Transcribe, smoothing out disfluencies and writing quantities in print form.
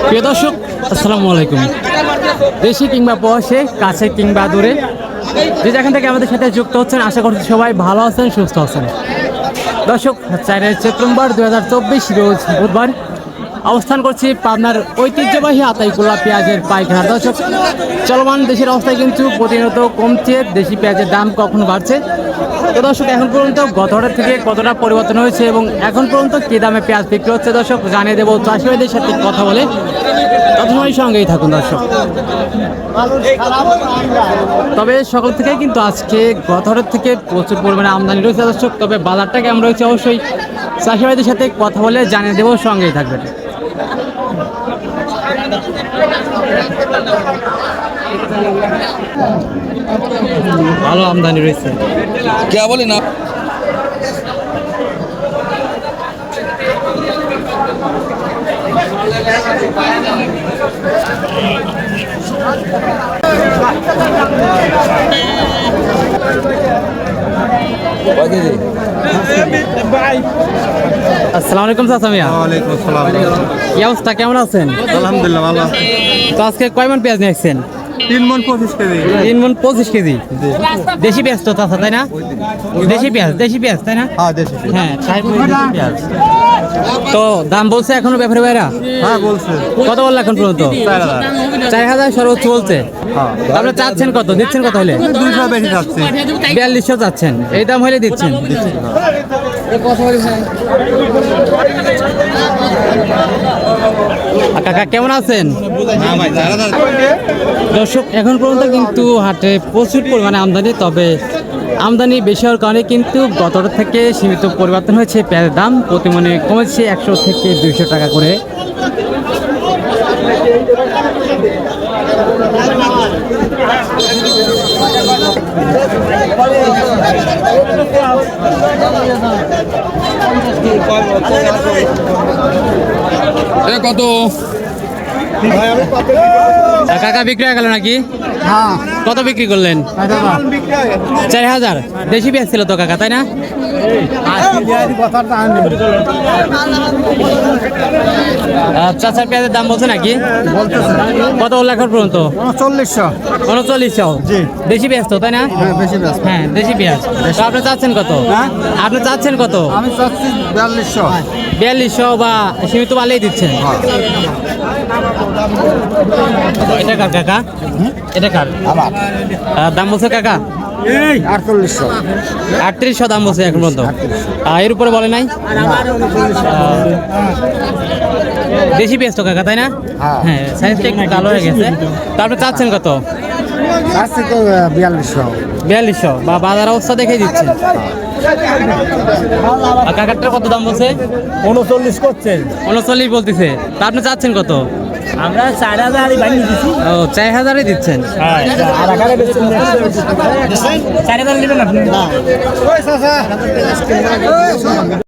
প্রিয় দর্শক, আসসালামু আলাইকুম। দেশে কিংবা প্রবাসে, কাছে কিংবা দূরে, যে যেখান থেকে আমাদের সাথে যুক্ত হচ্ছেন, আশা করছি সবাই ভালো আছেন, সুস্থ আছেন। দর্শক, 4 সেপ্টেম্বর 2024 রোজ বুধবার অবস্থান করছি পাবনার ঐতিহ্যবাহী আতাইকুলা পেঁয়াজের পাইকার। দর্শক, চলমান দেশের অবস্থায় কিন্তু প্রতিনিয়ত কমছে, দেশি পেঁয়াজের দাম কখনো বাড়ছে। তো দর্শক, এখন পর্যন্ত গত হাটের থেকে কতটা পরিবর্তন হয়েছে এবং এখন পর্যন্ত কী দামে পেঁয়াজ বিক্রি হচ্ছে দর্শক জানিয়ে দেবো চাষি ভাইদের সাথে কথা বলে। ততসময় সঙ্গেই থাকুন দর্শক। তবে সকাল থেকে কিন্তু আজকে গত হাটের থেকে প্রচুর পরিমাণে আমদানি রয়েছে দর্শক। তবে বাজারটা কেমন রয়েছে অবশ্যই চাষি ভাইদের সাথে কথা বলে জানিয়ে দেবো, সঙ্গেই থাকবেন। ভালো আমদানি রয়েছে। কে বলি না আসসালামু আলাইকুম চাচা মিয়া। ওয়ালাইকুম আসসালাম। কি অবস্থা, কেমন আছেন? আলহামদুলিল্লাহ ভালো। তো আজকে কয় মন পেঁয়াজ নিয়ে আসছেন? 3 মণ 25 কেজি। 3 মন 25 কেজি। দেশি পেঁয়াজ তো চাচা, তাই না? দেশি পেঁয়াজ তাই না? হ্যাঁ দেশি। হ্যাঁ, দেশি পেঁয়াজ। তো দাম বলছে এখনো ব্যাপারে ভাইরা? হ্যাঁ বলছে। কত বললো এখন পর্যন্ত? 4000। 4000 সর্বোচ্চ বলছে। হ্যাঁ। আপনি চাচ্ছেন কত, দিচ্ছেন কত হলে? 200 বেশি যাচ্ছে। 4200 চাচ্ছেন, এই দাম হলে দিচ্ছেন। কাকা কেমন আছেন? দর্শক, এখন পর্যন্ত কিন্তু হাটে প্রচুর পরিমাণে আমদানি। তবে আমদানি বেশি হওয়ার কারণে কিন্তু গতটা থেকে সীমিত পরিবর্তন হয়েছে। পেঁয়াজের দাম প্রতি মনে কমেছে 100 থেকে 200 টাকা করে। কত কাকা বিক্রি হয়ে গেল নাকি? হ্যাঁ। কত বিক্রি করলেন? 4000। দেশি পেঁয়াজ ছিল তো কাকা, তাই না? চাচার পেঁয়াজের দাম বলছে নাকি? কত লেখার পর্যন্ত? 3900। জি। দেশি পেঁয়াজ তো, তাই না? হ্যাঁ বেশি ব্যস্ত। হ্যাঁ, দেশি পেঁয়াজ। তো আপনি চাচ্ছেন কত? হ্যাঁ? আপনি চাচ্ছেন কত? আমি চাচ্ছি 4200। 4200 বা সীমিত পালেই দিচ্ছেন। এটা কার কাকা? এটা কার? আমার দাম বলছে কাকা? 4800। 3800 দাম বলছে এখন পর্যন্ত। এর উপরে বলে নাই? দেশি পেঁয়াজ তো কাকা, তাই না? হ্যাঁ, সাইজটা একটু কালো হয়ে গেছে। তো আপনি চাচ্ছেন কত? চাচ্ছি তো 4200। 4200 বা বাজার অবস্থা দেখে দিচ্ছেন। কাকারটা কত দাম বলছে? 39 করছেন। 39 বলতেছে। তা আপনি চাচ্ছেন কত? আমরা 4000 বানিয়ে দিছি। ও, 4000-ই দিচ্ছেন। হ্যাঁ, আর আকারে বেশি 4000 নেবেন আপনি? না। ওই চাচা